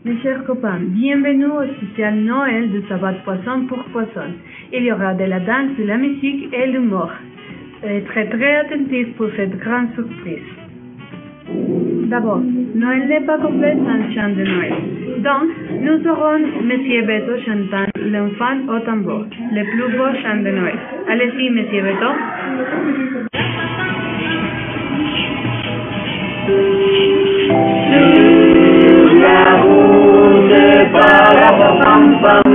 Mes chers copains, bienvenue au spécial Noël de Sabbat Poisson pour Poisson. Il y aura de la danse, de la musique et l'humour. Soyez très attentifs pour cette grande surprise. D'abord, Noël n'est pas complet sans chant de Noël. Donc, nous aurons Monsieur Beto chantant l'enfant au tambour, le plus beau chant de Noël. Allez-y, Monsieur Beto. Sur la route, parapapam-pam,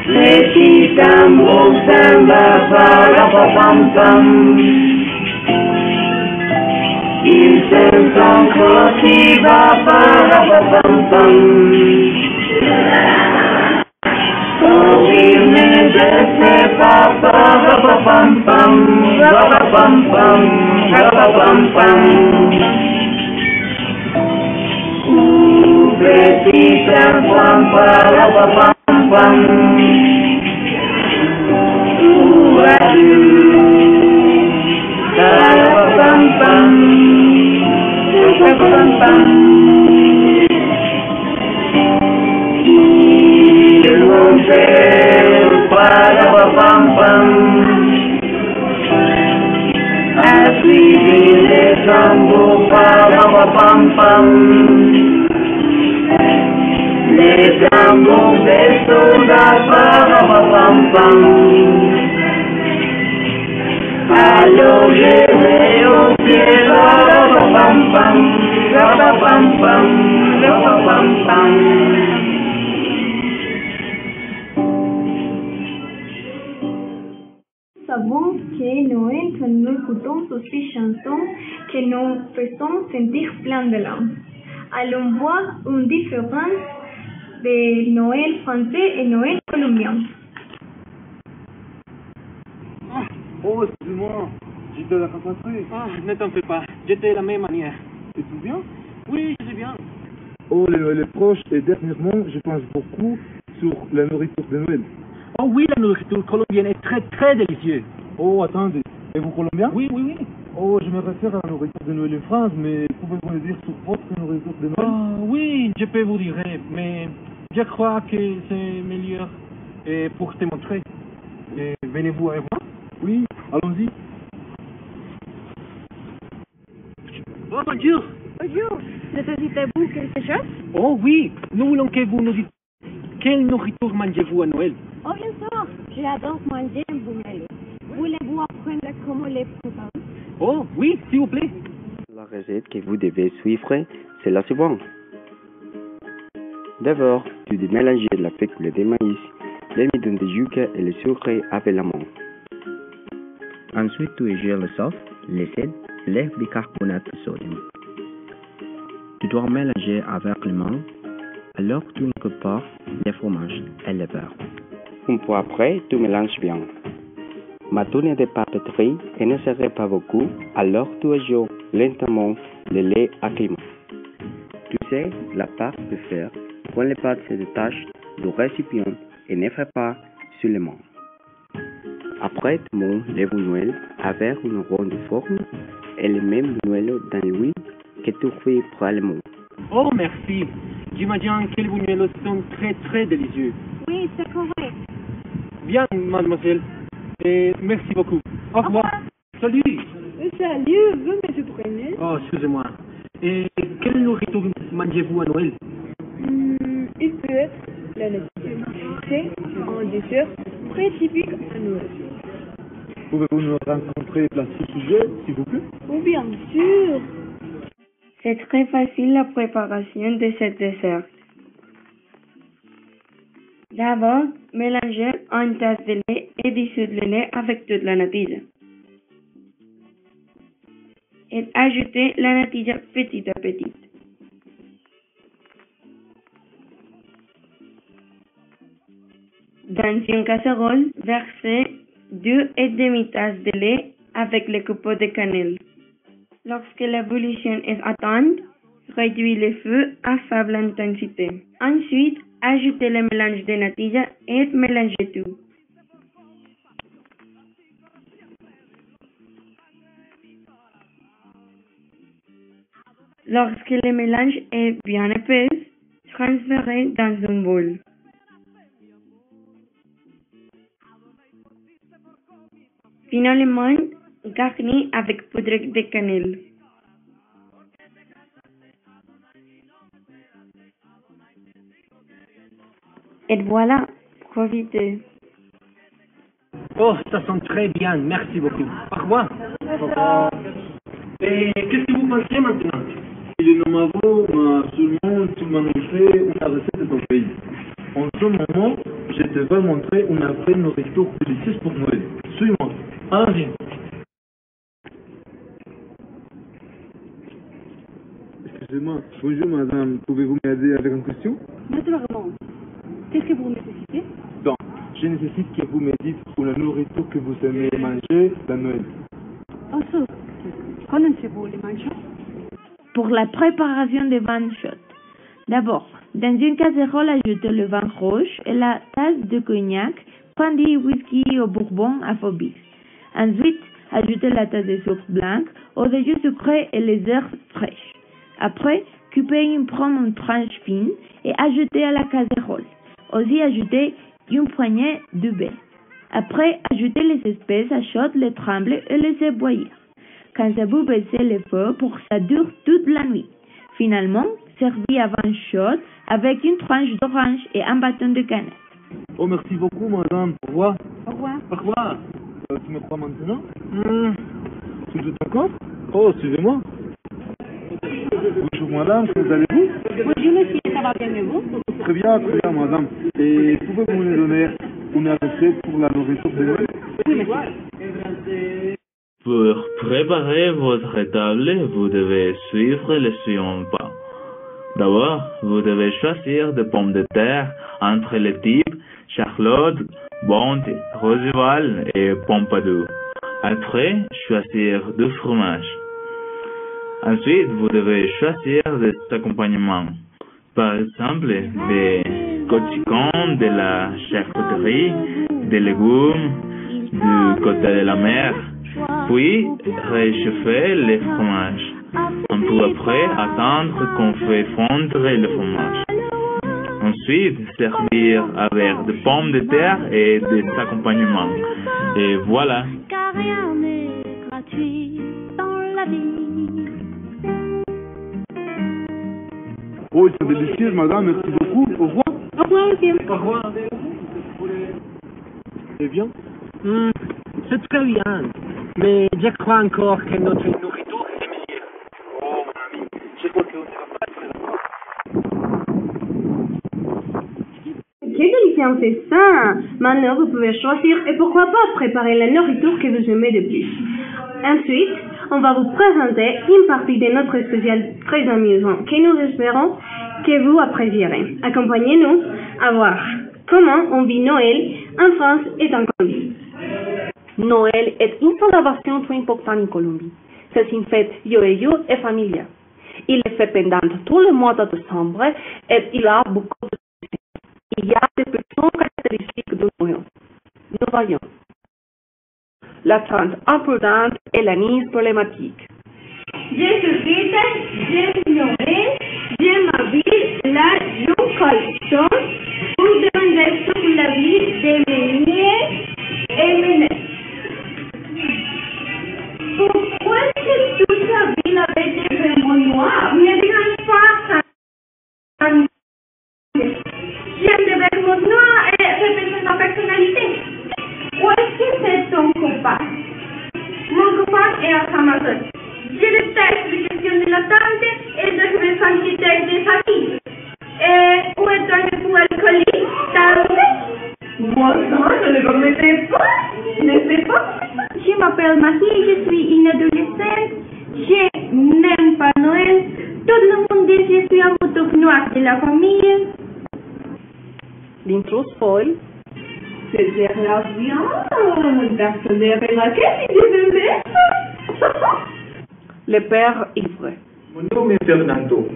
les petits tambours samba, parapapam-pam. Il se encore qui va parapapam-pam. Quand il ne sait pas parapapam-pam, parapapam-pam, parapapam-pam. Petit enfant, parapapam-pam. Où vas-tu? Parapapam-pam, parapapam-pam. Il montait, parapapam-pam. A suivi les tambours, parapapam-pam. Les tambours des soldats, parapapam-pam. Alors je vais au ciel, parapapam-pam, parapapam-pam, parapapam-pam. Nous savons que Noël, quand nous écoutons toutes ces chansons que nous faisons sentir plein de l'âme. Allons voir une différence de Noël français et Noël colombien. Oh, excuse-moi, j'étais à la concentrer. Ne t'en fais pas, j'étais de la même manière. Et tout bien? Oui, je suis bien. Oh, les proches, et dernièrement, je pense beaucoup sur la nourriture de Noël. Oh oui, la nourriture colombienne est très délicieuse. Oh, attendez, et vous colombiens? Oui. Oh, je me réfère à la nourriture de Noël en France, mais pouvez-vous me dire sur votre nourriture de Noël? Oui, je peux vous dire, mais je crois que c'est meilleur pour te montrer. Venez-vous avec moi? Oui, allons-y. Oh, bonjour. Bonjour, nécessitez-vous quelque chose? Oh oui, nous voulons que vous nous dites quelle nourriture mangez-vous à Noël? Oh bien sûr, j'adore manger un buñuelo. Voulez-vous apprendre comment les préparer? Oh oui, s'il vous plaît. La recette que vous devez suivre, c'est la suivante. D'abord, tu dois mélanger la fécule de maïs, l'amidon de yucca et le sucre avec la main. Ensuite, tu égères le soft, le sel et le bicarbonate de sodium. Tu dois mélanger avec les mains, alors tu incorpores le fromage et le beurre. Une fois après, tu mélanges bien. Maintenant de papeterie et ne serait pas beaucoup, alors tu ajoutes lentement le lait à climat. Tu sais, la pâte peut faire quand les pâtes se détachent du récipient et ne fait pas sur les mains. Après, tu montes les buñuelos avec une ronde forme et le même buñuelo dans l'huile que tu fais préalablement. Oh merci. J'imagine que les buñuelos sont très délicieux. Oui, c'est correct. Bien, mademoiselle. Et merci beaucoup. Au revoir. Salut. Salut, vous me prenez? Oh, excusez-moi. Et quelle nourriture mangez-vous à Noël? Il peut être la nature. C'est un dessert très typique à Noël. Pouvez-vous nous rencontrer là ce sujet, s'il vous plaît? Oh, bien sûr. C'est très facile la préparation de ce dessert. D'abord, mélangez une tasse de lait et dissoudre le lait avec toute la natilla. Et ajoutez la natilla petit à petit. Dans une casserole, versez 2,5 tasses de lait avec le copeaux de cannelle. Lorsque l'ébullition est atteinte, réduisez le feu à faible intensité. Ensuite, ajoutez le mélange de natilla et mélangez tout. Lorsque le mélange est bien épais, transférez dans un bol. Finalement, garnis avec poudre de cannelle. Et voilà, profitez. Oh, ça sent très bien, merci beaucoup. Au revoir. Et qu'est-ce que vous pensez maintenant? Il est nouveau, mais seulement tu m'as montré une recette de ton pays. En ce moment, je te vais montrer une vraie nourriture délicieuse pour Noël. Suis-moi. Allons-y. Excusez-moi. Bonjour madame, pouvez-vous m'aider avec une question? Naturellement. Qu'est-ce que vous nécessitez? Donc, je nécessite que vous me dites une nourriture que vous aimez manger dans Noël. Also, connaissez-vous les manchots? Pour la préparation des vins chauds. D'abord, dans une casserole, ajoutez le vin rouge et la tasse de cognac, brandy, whisky ou bourbon à faux vif. Ensuite, ajoutez la tasse de sucre blanc ou de jus sucré et les herbes fraîches. Après, coupez une pomme en tranches fines et ajoutez à la casserole. Aussi, ajoutez une poignée de baie. Après, ajoutez les espèces à chaud, les trembles et laissez bouillir. Quand ça vous baissez le feu pour que ça dure toute la nuit. Finalement, servis à vin chaud avec une tranche d'orange et un bâton de canette. Oh, merci beaucoup madame. Au revoir. Au revoir. Au revoir. Tu me crois maintenant? Tu es d'accord? Oh, suivez-moi. Bonjour madame, comment allez-vous? Bonjour monsieur, ça va bien et vous? Très bien madame. Et pouvez-vous me donner une recette pour la nourriture de Noël? Oui monsieur. Pour préparer votre table, vous devez suivre le suivant pas. D'abord, vous devez choisir des pommes de terre entre les types Charlotte, Bond, Roosevelt et Pompadour. Après, choisir du fromage. Ensuite, vous devez choisir des accompagnements. Par exemple, des cochicons, de la charcuterie, des légumes, du côté de la mer. Puis, réchauffer le fromage. Un peu après, attendre qu'on fait fondre le fromage. Ensuite, servir avec des pommes de terre et des accompagnements. Et voilà. Car rien n'est gratuit dans la vie. Oh, c'est délicieux madame, merci beaucoup. Au revoir. Au revoir monsieur. Au revoir. C'est bien? C'est très bien. Mais je crois encore que notre nourriture est meilleure. Oh mon ami, je crois qu'on ne va pas être d'accord. Quel délicieux c'est ça! Maintenant, vous pouvez choisir et pourquoi pas préparer la nourriture que vous aimez de plus. Ensuite, on va vous présenter une partie de notre spécial très amusant que nous espérons que vous apprécierez. Accompagnez-nous à voir comment on vit Noël en France et en Colombie. Noël est une célébration très importante en Colombie. C'est une fête joyeuse et familiale. Il est fait pendant tout le mois de décembre et il a beaucoup de choses. Il y a des petites caractéristiques de Noël. Nous voyons l'attente importante et la mise problématique. Jesucristo, Dieu Noël, Dieu ma vie, la Jean Colson, pour demander sur la vie de mes nièces et mes neveux. Pourquoi est-ce que toute la ville avait des vraiment noirs? Ne dirais pas ça. J'aime des vêtements noirs et représente sa personnalité. Où est-ce que c'est ton copain? Mon copain est à Amazon. Je déteste les questions de la tante et de mes quantités de sa fille. Et où est ton époux alcoolique? Moi, non, je ne le connaissais pas. Ne sais pas. Je m'appelle Marie, je suis une adolescente. Je n'aime pas Noël. Tout le monde dit que je suis un mouton noir de la famille. L'intrus foi C'était la viande. Personne n'a remarqué si je bébé. le père ivre. Mon nom est Fernando.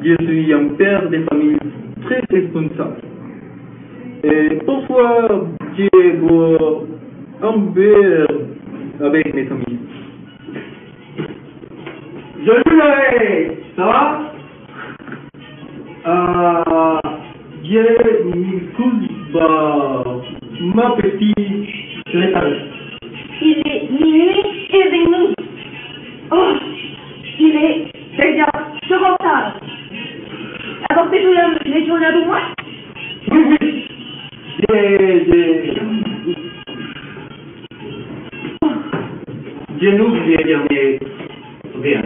Je suis un père de famille très responsable. Et parfois, je bois un verre avec mes amis. Joyeux Noël! Ça va? J'écoute ma petite secrétaire. Il est minuit et demi. Oh, il est déjà trop tard. Apportez-vous les journaux pour moi? Oui, oui. Je n'oublie jamais rien.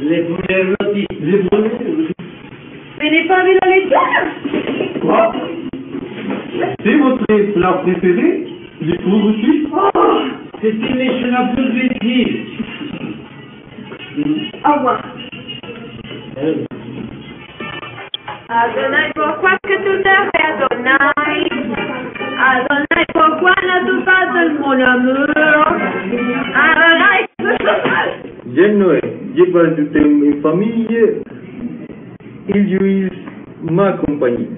Les premières notices. Je n'ai pas vu la lecture. Quoi? C'est votre plat préféré? Les trouve aussi? Oh, c'est une échelon plus vite. Au revoir. Adonai, pourquoi que tu te fais, Adonai? Adonai, pourquoi n'as-tu pas de mon amour? Adonai, J'aime Noël. J'ai pas toute une famille. Ils jouissent ma compagnie.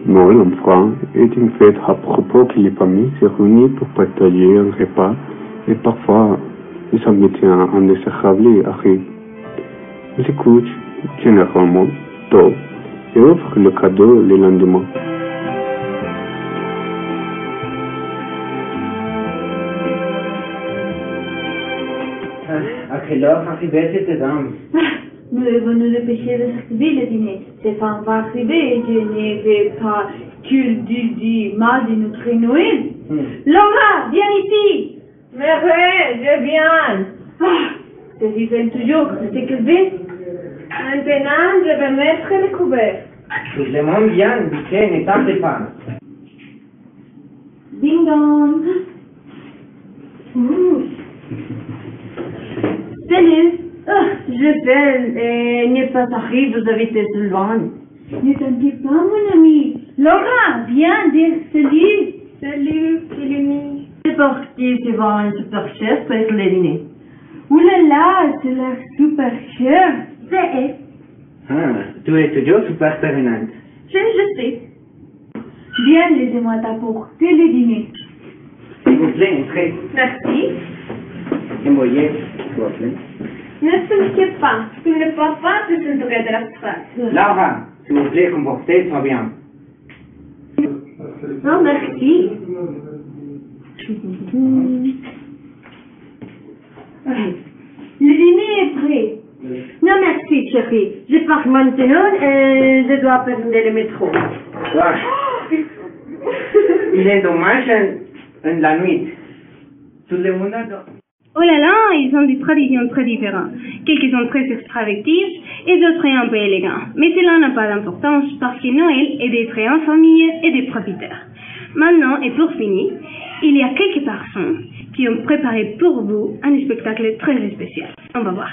Noël en France est une fête à propos que les familles se réunissent pour partager un repas et parfois les invités en désagréable arrivent. On se couche généralement tôt et offre le cadeau le lendemain. À quelle heure arrivait cette dame? Nous devons nous dépêcher de servir le dîner. Cette femme va arriver, je ne vais pas qu'il dise du mal de notre Noël. Laura, viens ici. Mère, je viens. C'est vivant toujours, c'est que vite. Maintenant, je vais mettre le couvert. Tout le monde vient, vite, ne tardez pas. Ding dong. Salut. Je vais ne pas arriver, vous avez été loin. Ne t'inquiète pas, mon ami. Laura, viens dire salut. Salut, Philomie. C'est parti, c'est voir un super chef pour être le dîner. Ouh là là, c'est l'air super cher. C'est Tu es toujours super permanente. je sais. Viens, laissez-moi t'apporter le dîner. S'il vous plaît, entrez. Merci. Et voyez, s'il vous plaît. Ne t'inquiète pas, tu ne peux pas te sentir de la phrase. Laura, s'il vous plaît, comportez-vous bien. Non, merci. Le dîner est prêt. Non, merci, chérie. Je pars maintenant et je dois prendre le métro. Il est dommage la nuit. Tout le monde adore. Oh là là, ils ont des traditions très différentes. Quelques sont très extravertis et d'autres un peu élégants. Mais cela n'a pas d'importance parce que Noël est d'être en famille et des profiteurs. Maintenant, et pour finir, il y a quelques personnes qui ont préparé pour vous un spectacle très spécial. On va voir.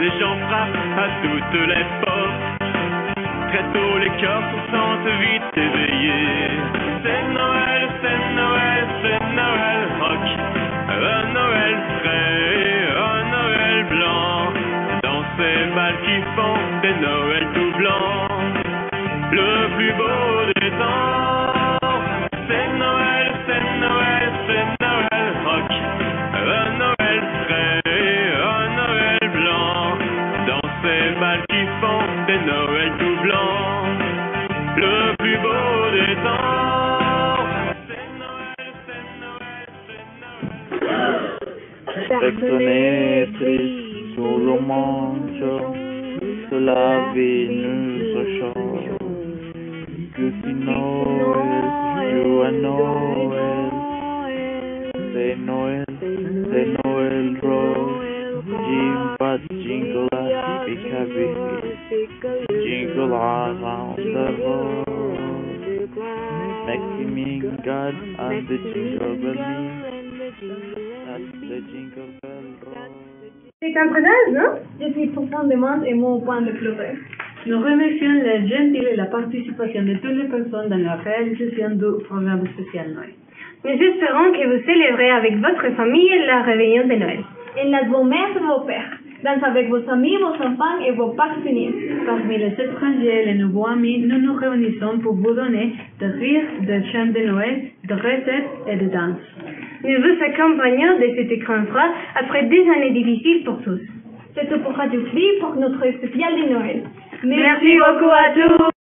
Les gens frappent à toutes les portes. Très tôt les cœurs se sentent vite éveillés. C'est Noël, c'est Noël, c'est Noël rock. Un Noël frais, un Noël blanc. Dans ces bals qui font des Noëls tout blancs. Le plus beau des temps. C'est Noël, c'est Noël, c'est Noël rock. Un Noël frais, un Noël blanc. Dans ces bals qui font des Noëls tout blancs. Le plus beau des temps. C'est Noël, c'est Noël, c'est Noël. Personne triste sur le manche, que la vie nous rechante. Que si Noël joue à Noël, c'est Noël rose. Jim but jingle up, big happy, jingle around the road. Making God and the jingle bell that's the jingle bell road. C'est un présage, non? Je suis profondément ému au point de pleurer. Nous remercions les gentils et la participation de toutes les personnes dans la réalisation du programme spécial Noël. Nous espérons que vous célébrez avec votre famille la réveillon de Noël. En la grand-mère de vos pères. Dansez avec vos amis, vos enfants et vos partenaires. Parmi les étrangers et les nouveaux amis, nous nous réunissons pour vous donner des rires, des chants de Noël, des recettes et des danses. Nous vous accompagnons de cette écran froid après 2 années difficiles pour tous. C'est tout pour Radio Free pour notre spécial de Noël. Merci beaucoup à tous.